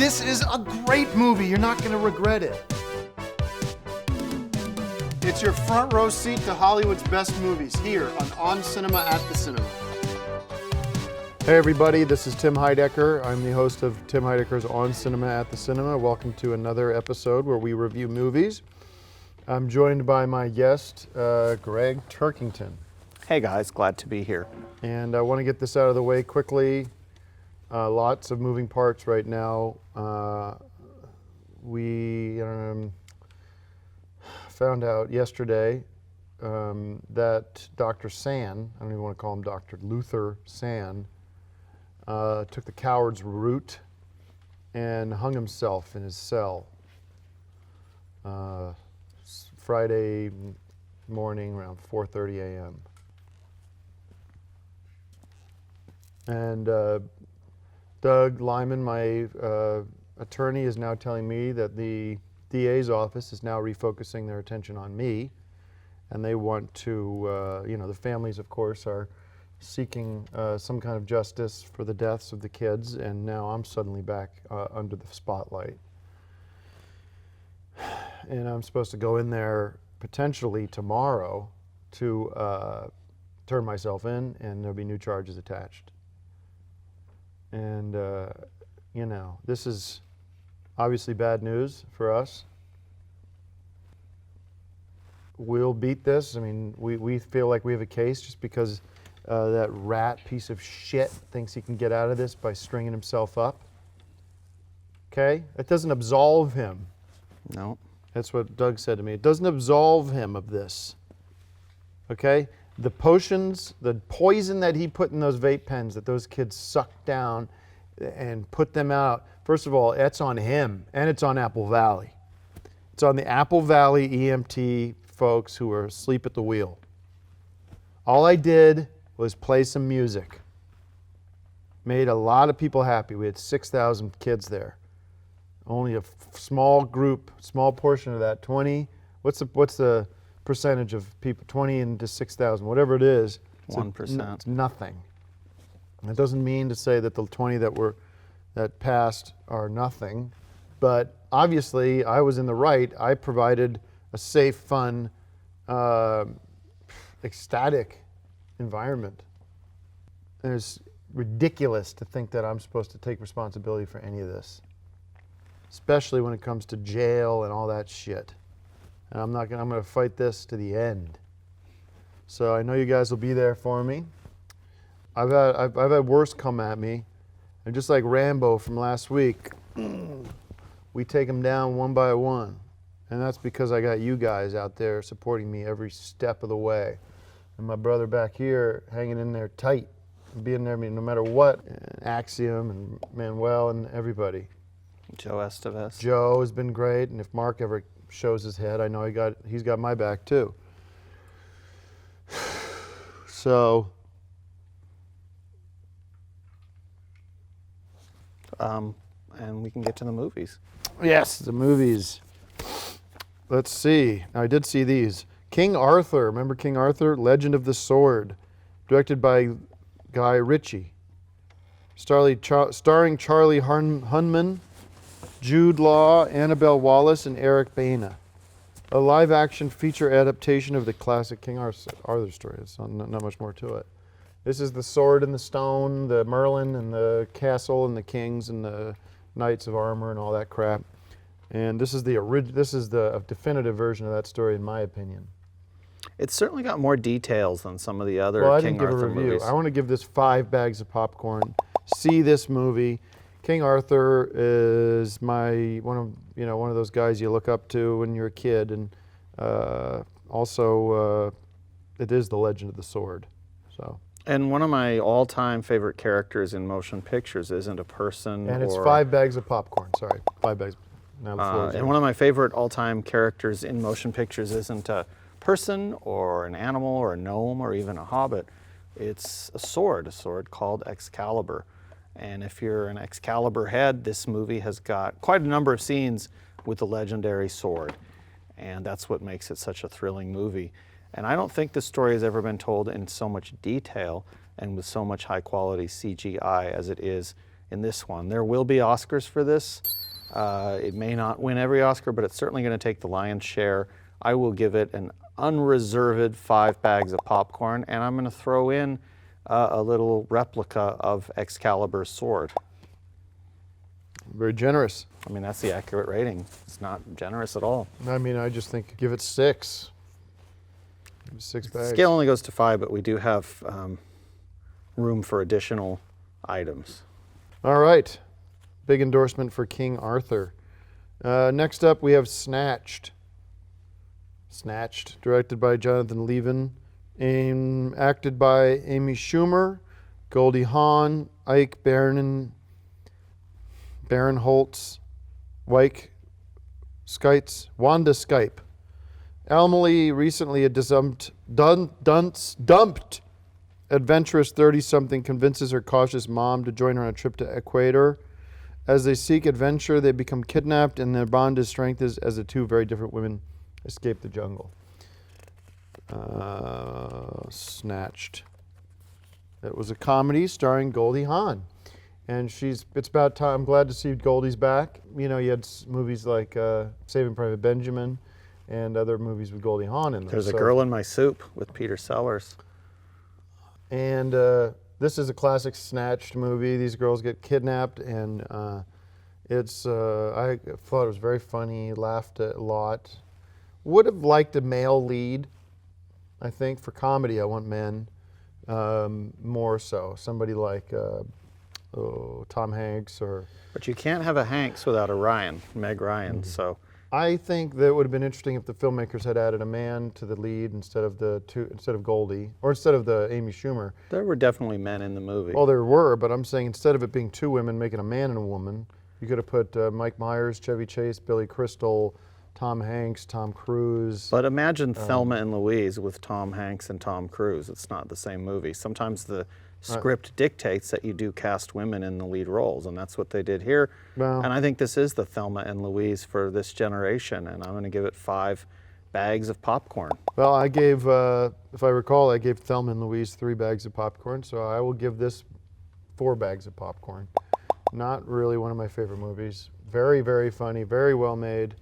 This is a great movie. You're not going to regret it. It's your front row seat to Hollywood's best movies here on Cinema at the Cinema. Hey everybody, this is Tim Heidecker. I'm the host of Tim Heidecker's On Cinema at the Cinema. Welcome to another episode where we review movies. I'm joined by my guest, Greg Turkington. Hey guys, glad to be here. And I want to get this out of the way quickly. Lots of moving parts right now. We found out yesterday that Dr. San, I don't even want to call him Dr. Luther San, took the coward's route and hung himself in his cell Friday morning around 4:30 a.m. And Doug Lyman, my attorney, is now telling me that the DA's office is now refocusing their attention on me, and they want to, the families, of course, are seeking some kind of justice for the deaths of the kids, and now I'm suddenly back under the spotlight. And I'm supposed to go in there potentially tomorrow to turn myself in, and there'll be new charges attached. And, this is obviously bad news for us. We'll beat this. I mean, we feel like we have a case just because that rat piece of shit thinks he can get out of this by stringing himself up. Okay? That doesn't absolve him. No. That's what Doug said to me. It doesn't absolve him of this. Okay? The potions, the poison that he put in those vape pens that those kids sucked down and put them out, first of all, that's on him, and it's on Apple Valley. It's on the Apple Valley EMT folks who are asleep at the wheel. All I did was play some music. Made a lot of people happy. We had 6,000 kids there. Only a small group, small portion of that, 20, what's the percentage of people, 20 into 6,000, whatever it is. 1%. It's nothing. That doesn't mean to say that the 20 that passed are nothing, but obviously I was in the right. I provided a safe, fun, ecstatic environment. And it's ridiculous to think that I'm supposed to take responsibility for any of this, especially when it comes to jail and all that shit. And I'm going to fight this to the end. So I know you guys will be there for me. I've had worse come at me, and just like Rambo from last week, we take them down one by one. And that's because I got you guys out there supporting me every step of the way. And my brother back here hanging in there tight, being there no matter what. And Axiom and Manuel and everybody. Joe Estevez. Joe has been great, and if Mark ever shows his head, I know he's got my back too. So and we can get to the movies. yes, the movies. Let's see. Now, I did see these. King Arthur. Remember King Arthur? Legend of the Sword. Directed by Guy Ritchie. Starring Charlie Hunnam, Jude Law, Annabelle Wallis, and Eric Bana. A live-action feature adaptation of the classic King Arthur story. It's not much more to it. This is the sword and the stone, the Merlin and the castle and the kings and the knights of armor and all that crap. And this is the definitive version of that story, in my opinion. It's certainly got more details than some of the other Well, I King didn't give Arthur a review. movies. I want to give this 5 bags of popcorn. See this movie. King Arthur is one of those guys you look up to when you're a kid, and also it is the Legend of the Sword. So. And one of my all-time favorite characters in motion pictures isn't a person. And it's 5 bags of popcorn. Sorry, 5 bags. Now the floor is and yours. one of my favorite all-time characters in motion pictures isn't a person or an animal or a gnome or even a hobbit. It's a sword called Excalibur. And if you're an Excalibur head, this movie has got quite a number of scenes with the legendary sword. And that's what makes it such a thrilling movie. And I don't think this story has ever been told in so much detail and with so much high quality CGI as it is in this one. There will be Oscars for this. It may not win every Oscar, but it's certainly going to take the lion's share. I will give it an unreserved 5 bags of popcorn, and I'm going to throw in a little replica of Excalibur's sword. Very generous. I mean, that's the accurate rating. It's not generous at all. I mean, I just think give it 6. 6 bags. Scale only goes to 5, but we do have room for additional items. All right. Big endorsement for King Arthur. Next up, we have Snatched. Snatched, directed by Jonathan Levin, and acted by Amy Schumer, Goldie Hawn, Ike Barinholtz, Wyke Skites, Wanda Skype. Emily recently dumped adventurous 30-something convinces her cautious mom to join her on a trip to Ecuador. As they seek adventure, they become kidnapped, and their bond is strengthened as the two very different women escape the jungle. Snatched. It was a comedy starring Goldie Hawn. And it's about time. I'm glad to see Goldie's back. You know, you had movies like Saving Private Benjamin and other movies with Goldie Hawn in them. There's a Girl in My Soup with Peter Sellers. And this is a classic Snatched movie. These girls get kidnapped, and I thought it was very funny, laughed a lot. Would have liked a male lead, I think. For comedy, I want men more so. Somebody like Tom Hanks or... But you can't have a Hanks without a Meg Ryan, so... I think that would have been interesting if the filmmakers had added a man to the lead instead of Goldie, or instead of the Amy Schumer. There were definitely men in the movie. Well, there were, but I'm saying instead of it being 2 women, making a man and a woman, you could have put Mike Myers, Chevy Chase, Billy Crystal, Tom Hanks, Tom Cruise. But imagine Thelma and Louise with Tom Hanks and Tom Cruise. It's not the same movie. Sometimes the script dictates that you do cast women in the lead roles, and that's what they did here. Well, and I think this is the Thelma and Louise for this generation, and I'm going to give it 5 bags of popcorn. Well, I gave, if I recall, I gave Thelma and Louise 3 bags of popcorn, so I will give this 4 bags of popcorn. Not really one of my favorite movies. Very, very funny, very well made.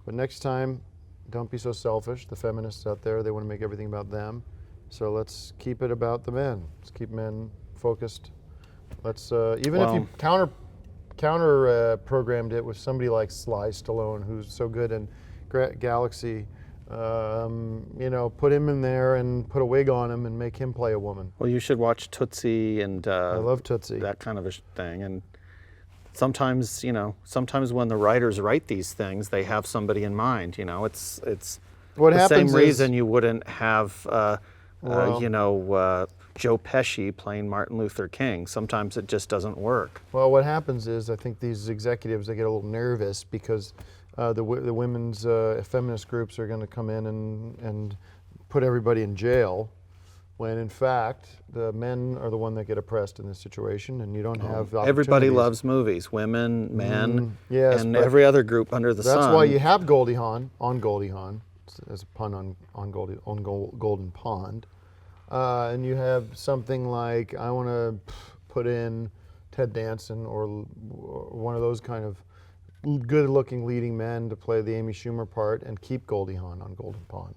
But next time, don't be so selfish. The feminists out there, they want to make everything about them. So let's keep it about the men. Let's keep men focused. Let's even if you counter programmed it with somebody like Sly Stallone, who's so good in Galaxy. You know, put him in there and put a wig on him and make him play a woman. Well, you should watch Tootsie and I love Tootsie. That kind of a thing. And sometimes, you know, when the writers write these things, they have somebody in mind. You know, it's what the happens same reason you wouldn't have. Joe Pesci playing Martin Luther King. Sometimes it just doesn't work. Well, what happens is I think these executives, they get a little nervous because the women's feminist groups are going to come in and put everybody in jail, when in fact the men are the one that get oppressed in this situation, and you don't have Everybody loves movies, women, men, yes, and every other group under the sun. That's why you have Goldie Hawn on Goldie Hawn, as a pun on Golden Pond. And you have something like, I want to put in Ted Danson or one of those kind of good-looking leading men to play the Amy Schumer part and keep Goldie Hawn on Golden Pond.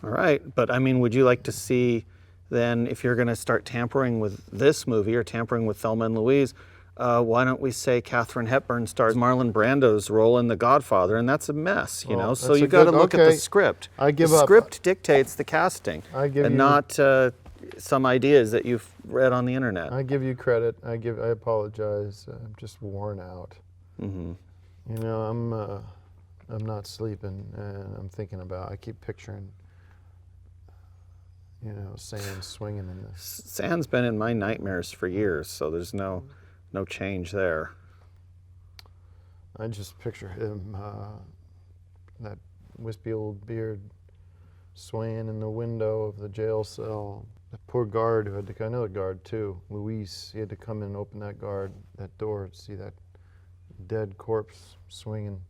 All right, but I mean, would you like to see then, if you're going to start tampering with this movie or tampering with Thelma and Louise, why don't we say Katharine Hepburn stars Marlon Brando's role in The Godfather, and that's a mess, you know? So you got to look at the script. The script dictates the casting, not some ideas that you've read on the internet. I give you credit. I apologize. I'm just worn out. Mm-hmm. You know, I'm not sleeping, and I'm thinking about. I keep picturing, you know, Sand swinging in this. Sand's been in my nightmares for years, so there's no change there. I just picture him, that wispy old beard, swaying in the window of the jail cell. The poor guard who had to, another guard too, Luis, he had to come in and open that door to see that dead corpse swinging.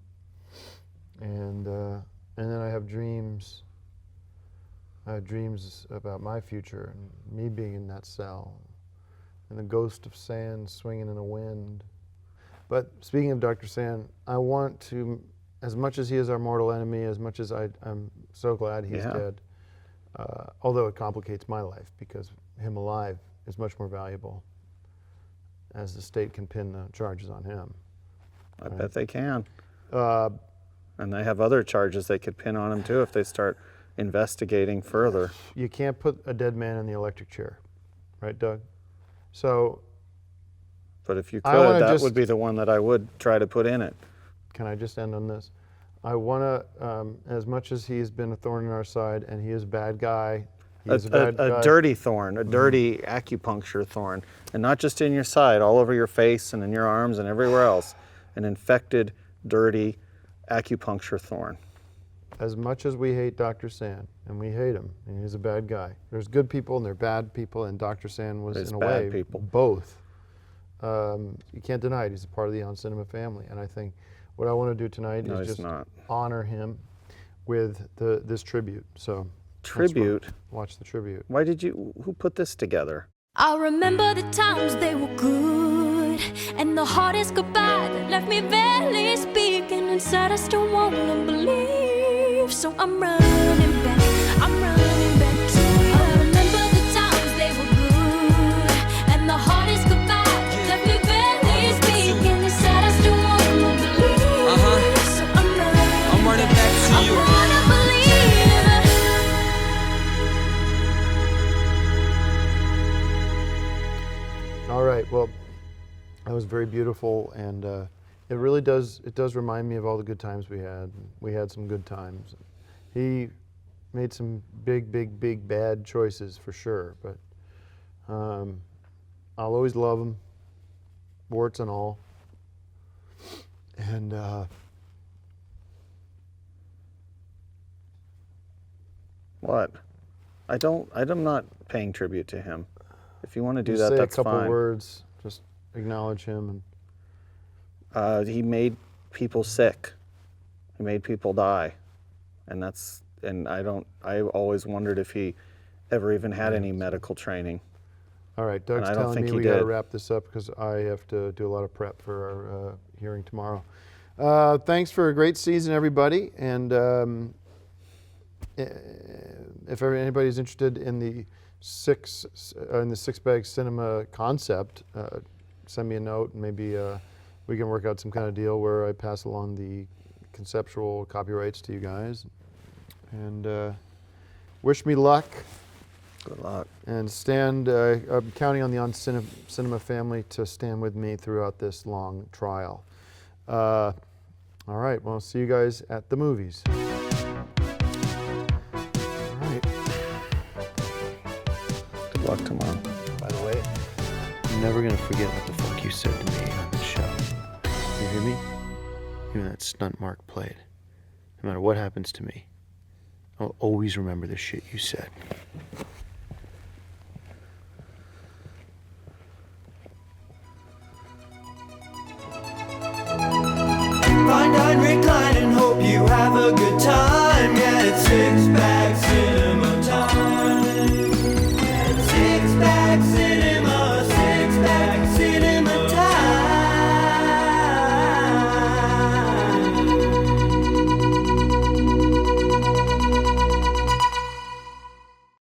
And then I have dreams. I have dreams about my future and me being in that cell, and the ghost of Sand swinging in the wind. But speaking of Dr. Sand, I want to, as much as he is our mortal enemy, as much as I'm so glad he's dead, although it complicates my life because him alive is much more valuable, as the state can pin the charges on him. I bet they can. Uh, And they have other charges they could pin on him too if they start investigating further. You can't put a dead man in the electric chair, right, Doug? So, But if you I wanna could, that just- would be the one that I would try to put in it. can I just end on this? I want to, as much as he's been a thorn in our side, and he is a bad guy, he is a bad guy. A dirty thorn, a dirty acupuncture thorn, and not just in your side, all over your face and in your arms and everywhere else. An infected, dirty acupuncture thorn. As much as we hate Dr. Sand, and we hate him, and he's a bad guy, there's good people and there are bad people, and Dr. Sand was, There's in a bad way, people. both. You can't deny it. He's a part of the On Cinema family, and I think what I want to do tonight No, is he's just not. honor him with this tribute. So Tribute? watch the tribute. Why did you, who put this together? I remember the times they were good, and the hardest goodbye that left me barely speaking. Inside I still wanna believe, so I'm running back, I'm running back to you. I remember the times they were good, and the hardest goodbye that left me barely speaking. Inside I still wanna believe, so I'm running back to you. I wanna believe. All right. Well, that was very beautiful, and it really does. It does remind me of all the good times we had. We had some good times. He made some big, big, big bad choices for sure, but I'll always love him, warts and all. And What? I'm not paying tribute to him. If you want to do just that, say that's a couple fine. words. Just acknowledge him. And He made people sick. He made people die. And I always wondered if he ever even had any medical training. all right, Doug's I don't telling think me he we got to did. wrap this up because I have to do a lot of prep for our hearing tomorrow. Thanks for a great season, everybody. And if anybody's interested in the six bag cinema concept, send me a note, and maybe we can work out some kind of deal where I pass along the conceptual copyrights to you guys. And wish me luck. Good luck. And I'm counting on the On Cinema family to stand with me throughout this long trial. All right, well, see you guys at the movies. All right. Good luck tomorrow. By the way, I'm never going to forget what the fuck you said to me on the show. You hear me? Even that stunt Mark played. No matter what happens to me, I'll always remember the shit you said.